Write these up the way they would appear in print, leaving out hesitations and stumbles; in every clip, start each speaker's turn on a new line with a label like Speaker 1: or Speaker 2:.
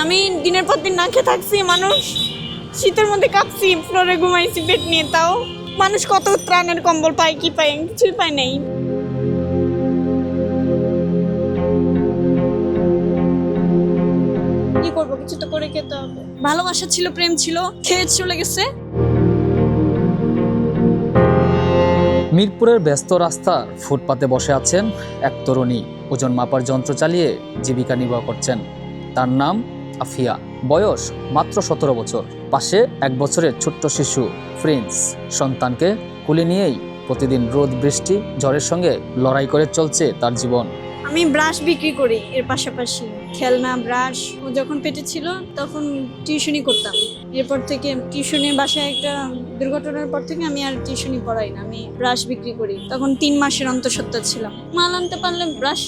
Speaker 1: আমি দিনের পর দিন না খেয়ে থাকছি, মানুষ শীতের মধ্যে কাঁপছি, ফ্লোরে ঘুমাইছি বেড নিয়ে, তাও মানুষ কত ত্রাণের কম্বল পায়, কি পায়, কিছুই পায় নাই। কি করবো, কিছু তো করে খেতে হবে। ভালোবাসা ছিল, প্রেম ছিল, খেয়ে চলে গেছে।
Speaker 2: মিরপুরের ব্যস্ত রাস্তার ফুটপাতে বসে আছেন এক তরুণী, ওজন মাপার যন্ত্র চালিয়ে জীবিকা নির্বাহ করছেন। তার নাম আফিয়া, বয়স মাত্র 17 বছর। পাশে 1 বছরের ছোট্ট শিশু প্রিন্স। সন্তানকে কুলে নিয়েই প্রতিদিন রোদ বৃষ্টি ঝড়ের সঙ্গে লড়াই করে চলছে তার জীবন।
Speaker 1: আমি ব্রাশ বিক্রি করি, এর পাশাপাশি খেলনা, ব্রাশ। ও যখন পেটে ছিল তখন টিউশনি করতাম। এরপর থেকে টিউশনের বাসায় একটা দুর্ঘটনার পর থেকে আমি আর টিউশনি পড়াই না, আমি ব্রাশ বিক্রি করি। তখন 3 মাসের অন্তঃসত্ত্বা ছিলাম। মাল আনতে পারলে ব্রাশ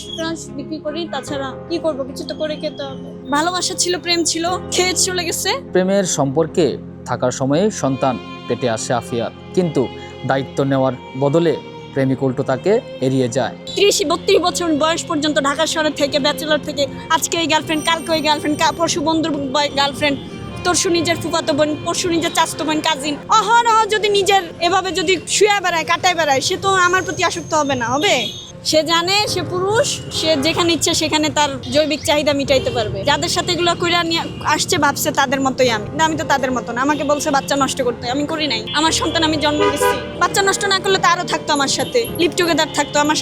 Speaker 1: বিক্রি করি, তাছাড়া কি করবো, কিছু তো করে খেতে হবে। ভালোবাসা ছিল, প্রেম ছিল, খেয়ে চলে গেছে।
Speaker 2: প্রেমের সম্পর্কে থাকার সময়ে সন্তান পেটে আসে আফিয়ার, কিন্তু দায়িত্ব নেওয়ার বদলে প্রেমিক উল্টো তাকে এড়িয়ে যায়।
Speaker 1: 30-32 বছর বয়স পর্যন্ত ঢাকা শহরে থেকে, ব্যাচেলর থেকে, আজকে ওই গার্লফ্রেন্ড, কালকে ওই গার্লফ্রেন্ড, পরশু বন্ধুর গার্লফ্রেন্ড, তরশু নিজের ফুফাতো বোন, পরশু নিজের চাচাতো বোন, কাজিন। অহরহ যদি নিজের এভাবে যদি শুয়ে বেড়ায়, কাটায় বেড়ায়, সে তো আমার প্রতি আসক্ত হবে না? হবে। সে জানে সে পুরুষ, সে যেখানে ইচ্ছে সেখানে তার জৈবিক চাহিদা মিটাইতে পারবে। যাদের সাথে এগুলো করে নিয়ে আসছে ভাবছে তাদের মতোই আমি, না আমি তো তাদের মতো না। আমাকে বলছে বাচ্চা নষ্ট করতে, আমি করি নাই। আমার সন্তান আমি জন্ম দিচ্ছি, বাচ্চা নষ্ট না করলে তো আরো থাকতো আমার সাথে, লিভ টুগেদার থাকতো, আমার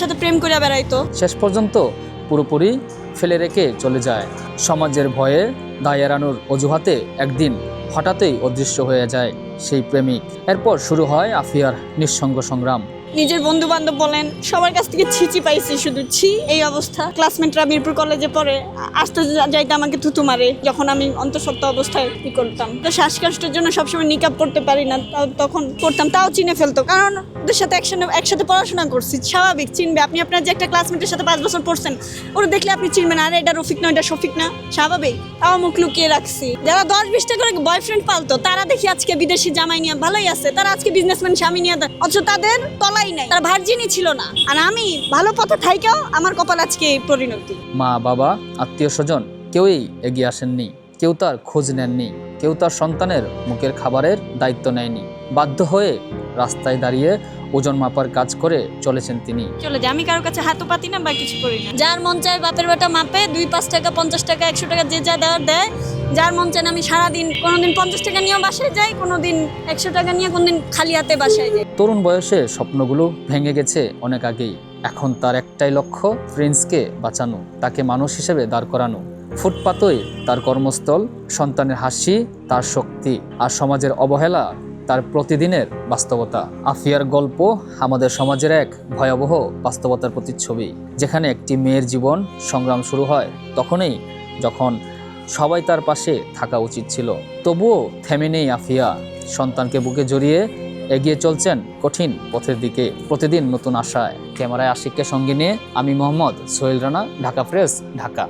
Speaker 1: সাথে প্রেম করে বেড়াইতো।
Speaker 2: শেষ পর্যন্ত পুরোপুরি ফেলে রেখে চলে যায়। সমাজের ভয়ে দায় এড়ানোর অজুহাতে একদিন হঠাৎই অদৃশ্য হয়ে যায় সেই প্রেমিক। এরপর শুরু হয় আফিয়ার নিঃসঙ্গ সংগ্রাম।
Speaker 1: নিজের বন্ধু বান্ধব বলেন, সবার কাছ থেকে ছিচি পাইছি, শুধু ছি। এই অবস্থা। ক্লাসমেটরা মিরপুর কলেজে পড়ে, আসতে যাইতে আমাকে থুতু মারে যখন আমি অন্তঃসত্ত্বা অবস্থায় কি করতাম। তো শ্বাসকষ্টের জন্য সবসময় নিকাব পড়তে পারি না, তখন করতাম, তাও চিনে ফেলতো, কারণ ওদের সাথে একসাথে পড়াশোনা করছি। স্বাভাবিক চিনবে। আপনি আপনার যে একটা ক্লাসমেটের সাথে 5 বছর পড়ছেন, ওরা দেখলে আপনি চিনবেন, আরে এটা রফিক না, এটা শফিক না, স্বাভাবিক। তাও মুখ লুকিয়ে রাখছি। যারা 10-20টা করে বয়ফ্রেন্ড পালতো, তারা দেখি আজকে বিদেশি জামাই নিয়ে ভালোই আছে, তারা আজকে বিজনেসম্যান স্বামী নিয়ে, অথচ তাদের তলাই নাই, তারা ভার্জিনই ছিল না। আর আমি ভালো পথে থাইকেও আমার কপাল আজকে এই পরিণতি।
Speaker 2: মা, বাবা, আত্মীয় স্বজন কেউই এগিয়ে আসেননি, কেউ তার খোঁজ নেননি, কেউ তার সন্তানের মুখের খাবারের দায়িত্ব নেয়নি। বাধ্য হয়ে রাস্তায় দাঁড়িয়ে ওজন মাপার কাজ করে চলেছেন তিনি।
Speaker 1: চলে যায়, আমি কারোর কাছে হাতও পাতি না বা কিছু করি না। যার মন চায় বাপের বেটা মাপে, 2-5 টাকা, 50 টাকা, 100 টাকা, যে যা দেওয়ার দেয়। যার মন চায় আমি সারাদিন কোনোদিন 50 টাকা নিয়েও বাসায় যাই, কোনোদিন 100 টাকা নিয়ে, কোনোদিন খালি হাতে বাসায় যাই।
Speaker 2: তরুণ বয়সে স্বপ্নগুলো ভেঙে গেছে অনেক আগেই। এখন তার একটাই লক্ষ্য, প্রিন্সকে বাঁচানো, তাকে মানুষ হিসেবে দাঁড় করানো। ফুটপাতই তার কর্মস্থল, সন্তানের হাসি তার শক্তি, আর সমাজের অবহেলা তার প্রতিদিনের বাস্তবতা। আফিয়ার গল্প আমাদের সমাজের এক ভয়াবহ বাস্তবতার প্রতিচ্ছবি, যেখানে একটি মেয়ের জীবন সংগ্রাম শুরু হয় তখনই যখন সবাই তার পাশে থাকা উচিত ছিল। তবুও থেমে নেই আফিয়া, সন্তানকে বুকে জড়িয়ে এগিয়ে চলছেন কঠিন পথের দিকে, প্রতিদিন নতুন আশায়। ক্যামেরায় আশিককে সঙ্গে নিয়ে আমি মোহাম্মদ সোহেল রানা, ঢাকা প্রেস, ঢাকা।